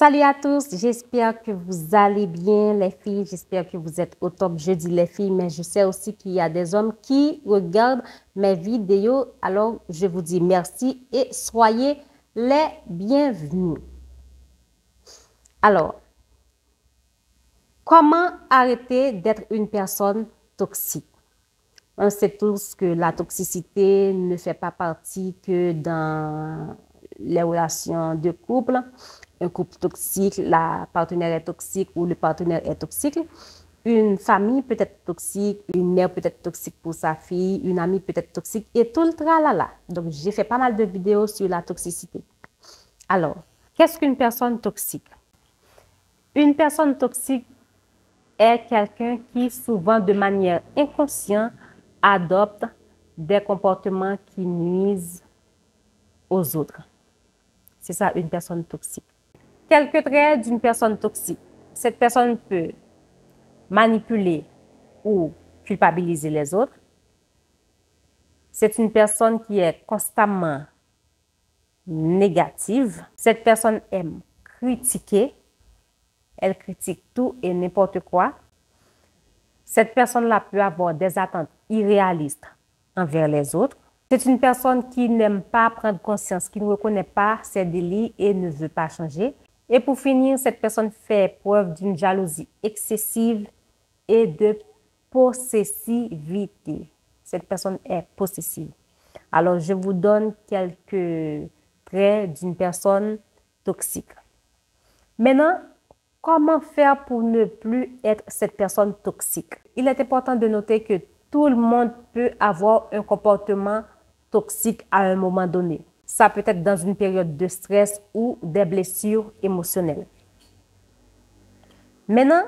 Salut à tous, j'espère que vous allez bien les filles, j'espère que vous êtes au top. Je dis les filles, mais je sais aussi qu'il y a des hommes qui regardent mes vidéos. Alors, je vous dis merci et soyez les bienvenus. Alors, comment arrêter d'être une personne toxique? On sait tous que la toxicité ne fait pas partie que dans les relations de couple. Un couple toxique, la partenaire est toxique ou le partenaire est toxique. Une famille peut être toxique, une mère peut être toxique pour sa fille, une amie peut être toxique et tout le tralala. Donc, j'ai fait pas mal de vidéos sur la toxicité. Alors, qu'est-ce qu'une personne toxique? Une personne toxique est quelqu'un qui, souvent de manière inconsciente, adopte des comportements qui nuisent aux autres. C'est ça, une personne toxique. Quelques traits d'une personne toxique. Cette personne peut manipuler ou culpabiliser les autres. C'est une personne qui est constamment négative. Cette personne aime critiquer. Elle critique tout et n'importe quoi. Cette personne-là peut avoir des attentes irréalistes envers les autres. C'est une personne qui n'aime pas prendre conscience, qui ne reconnaît pas ses délits et ne veut pas changer. Et pour finir, cette personne fait preuve d'une jalousie excessive et de possessivité. Cette personne est possessive. Alors, je vous donne quelques traits d'une personne toxique. Maintenant, comment faire pour ne plus être cette personne toxique? Il est important de noter que tout le monde peut avoir un comportement toxique à un moment donné. Ça peut être dans une période de stress ou des blessures émotionnelles. Maintenant,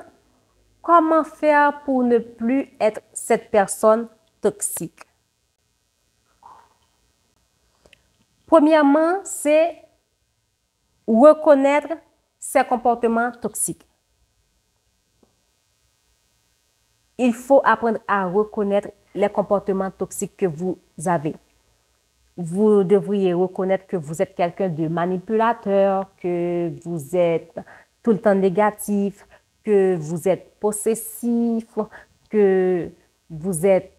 comment faire pour ne plus être cette personne toxique? Premièrement, c'est reconnaître ses comportements toxiques. Il faut apprendre à reconnaître les comportements toxiques que vous avez. Vous devriez reconnaître que vous êtes quelqu'un de manipulateur, que vous êtes tout le temps négatif, que vous êtes possessif, que vous êtes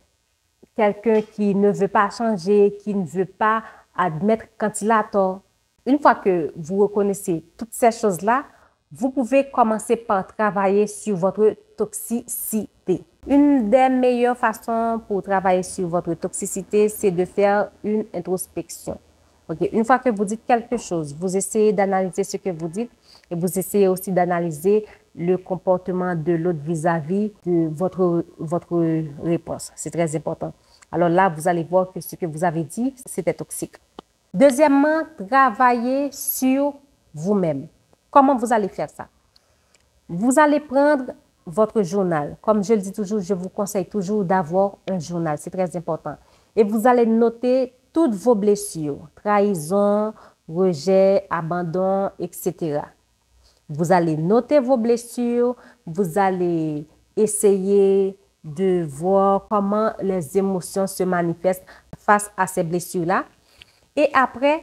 quelqu'un qui ne veut pas changer, qui ne veut pas admettre quand il a tort. Une fois que vous reconnaissez toutes ces choses-là, vous pouvez commencer par travailler sur votre toxicité. Une des meilleures façons pour travailler sur votre toxicité, c'est de faire une introspection. Okay. Une fois que vous dites quelque chose, vous essayez d'analyser ce que vous dites et vous essayez aussi d'analyser le comportement de l'autre vis-à-vis de votre réponse. C'est très important. Alors là, vous allez voir que ce que vous avez dit, c'était toxique. Deuxièmement, travaillez sur vous-même. Comment vous allez faire ça? Vous allez prendre votre journal. Comme je le dis toujours, je vous conseille toujours d'avoir un journal. C'est très important. Et vous allez noter toutes vos blessures, trahison, rejet, abandon, etc. Vous allez noter vos blessures, vous allez essayer de voir comment les émotions se manifestent face à ces blessures-là. Et après,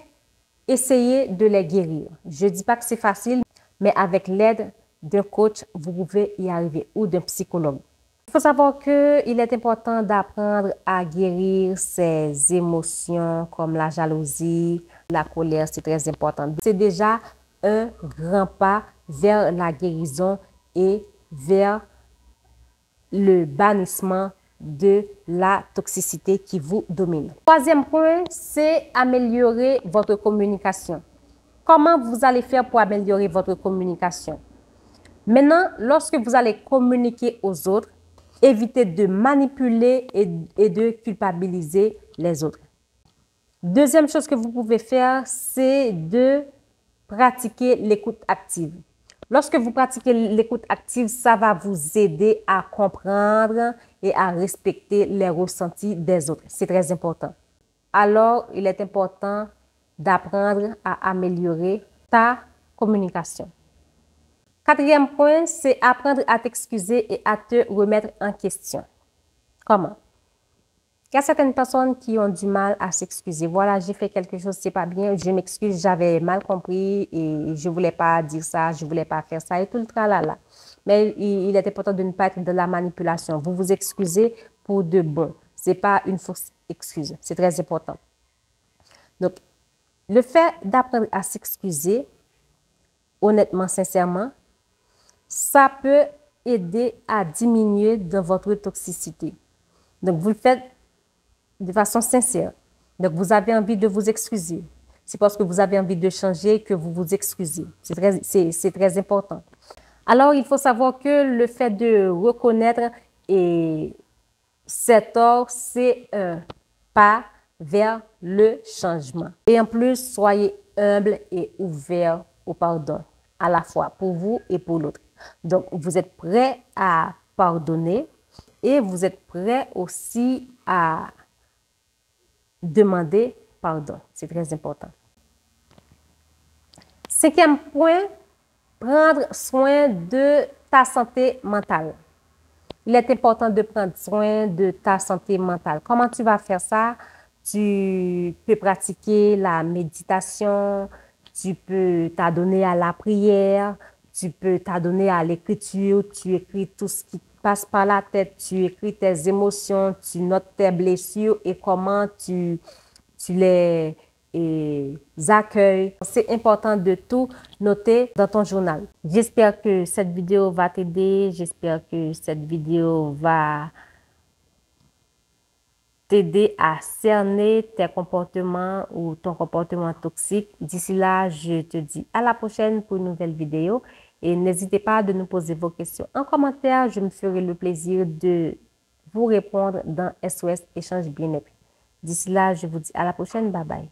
essayez de les guérir. Je ne dis pas que c'est facile, mais avec l'aide d'un coach, vous pouvez y arriver ou d'un psychologue. Il faut savoir qu'il est important d'apprendre à guérir ses émotions comme la jalousie, la colère, c'est très important. C'est déjà un grand pas vers la guérison et vers le bannissement de la toxicité qui vous domine. Troisième point, c'est améliorer votre communication. Comment vous allez faire pour améliorer votre communication? Maintenant, lorsque vous allez communiquer aux autres, évitez de manipuler et de culpabiliser les autres. Deuxième chose que vous pouvez faire, c'est de pratiquer l'écoute active. Lorsque vous pratiquez l'écoute active, ça va vous aider à comprendre et à respecter les ressentis des autres. C'est très important. Alors, il est important d'apprendre à améliorer ta communication. Quatrième point, c'est apprendre à t'excuser et à te remettre en question. Comment? Il y a certaines personnes qui ont du mal à s'excuser. Voilà, j'ai fait quelque chose, c'est pas bien, je m'excuse, j'avais mal compris et je voulais pas dire ça, je voulais pas faire ça et tout le tralala. Mais il est important de ne pas être de la manipulation. Vous vous excusez pour de bon. C'est pas une fausse excuse. C'est très important. Donc, le fait d'apprendre à s'excuser, honnêtement, sincèrement, ça peut aider à diminuer dans votre toxicité. Donc, vous le faites de façon sincère. Donc, vous avez envie de vous excuser. C'est parce que vous avez envie de changer que vous vous excusez. C'est très important. Alors, il faut savoir que le fait de reconnaître ses torts, c'est un pas vers le changement. Et en plus, soyez humble et ouvert au pardon, à la fois pour vous et pour l'autre. Donc, vous êtes prêt à pardonner et vous êtes prêt aussi à demander pardon. C'est très important. Cinquième point, prendre soin de ta santé mentale. Il est important de prendre soin de ta santé mentale. Comment tu vas faire ça? Tu peux pratiquer la méditation, tu peux t'adonner à la prière, tu peux t'adonner à l'écriture, tu écris tout ce qui passe par la tête, tu écris tes émotions, tu notes tes blessures et comment tu les accueils. C'est important de tout noter dans ton journal. J'espère que cette vidéo va t'aider. J'espère que cette vidéo va t'aider à cerner tes comportements ou ton comportement toxique. D'ici là, je te dis à la prochaine pour une nouvelle vidéo. Et n'hésitez pas de nous poser vos questions en commentaire. Je me ferai le plaisir de vous répondre dans SOS Échange Bien-être. D'ici là, je vous dis à la prochaine. Bye bye.